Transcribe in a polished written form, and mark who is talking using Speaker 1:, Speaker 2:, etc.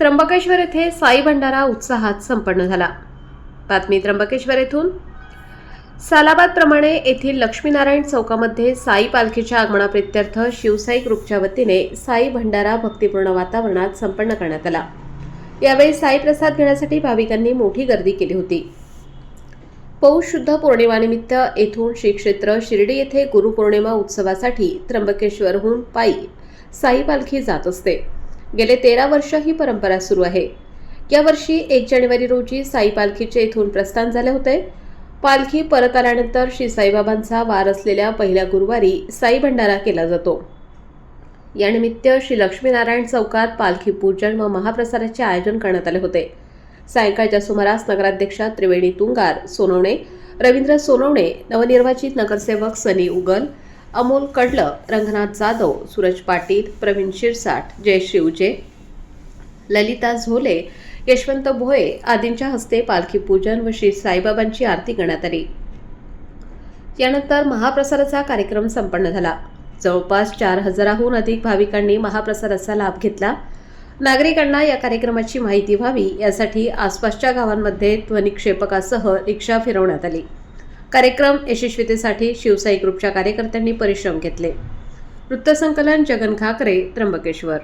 Speaker 1: त्र्यंबकेश्वर येथे साई भंडारा उत्साहात संपन्न झाला। बातमी त्र्यंबकेश्वर येथून। सालाबाद प्रमाणे येथील लक्ष्मीनारायण चौकामध्ये साई पालखीच्या आगमनाप्रित्यर्थ शिवसाई ग्रुपच्या वतीने साई भंडारा भक्तिपूर्ण वातावरणात संपन्न करण्यात आला। यावेळी साई प्रसाद घेण्यासाठी भाविकांनी मोठी गर्दी केली होती। पौष शुद्ध पौर्णिमानिमित्त येथून श्री क्षेत्र शिर्डी येथे गुरुपौर्णिमा उत्सवासाठी त्र्यंबकेश्वरहून पायी साई पालखी जात असते। गेले 13 वर्ष ही परंपरा सुरू आहे। यावर्षी 1 जानेवारी रोजी साई पालखीचे येथून प्रस्थान झाले होते। पालखी परत आल्यानंतर श्री साईबाबांचा वार असलेल्या पहिल्या गुरुवारी साई भंडारा केला जातो। यानिमित्त श्री लक्ष्मीनारायण चौकात पालखी पूजन व महाप्रसादाचे आयोजन करण्यात आले होते। सायंकाळच्या सुमारास नगराध्यक्षा त्रिवेणी तुंगार सोनवणे, रवींद्र सोनवणे, नवनिर्वाचित नगरसेवक सनी उगल, अमोल कडलं, रंगनाथ जाधव, सूरज पाटील, प्रवीण शिरसाट, जयश्री उजे, ललिता झोले, यशवंत भोये आदींच्या हस्ते पालखी पूजन व श्री साईबाबांची आरती करण्यात आली। यानंतर महाप्रसादाचा कार्यक्रम संपन्न झाला। जवळपास 4000हून अधिक भाविकांनी महाप्रसादाचा लाभ घेतला। नागरिकांना या कार्यक्रमाची माहिती व्हावी यासाठी आसपासच्या गावांमध्ये ध्वनिक्षेपकासह रिक्षा फिरवण्यात आली। कार्यक्रम यशस्वीतेसाठी शिवसाई ग्रुपच्या कार्यकर्त्यांनी परिश्रम घेतले। वृत्तसंकलन जगन खाकरे, त्र्यंबकेश्वर।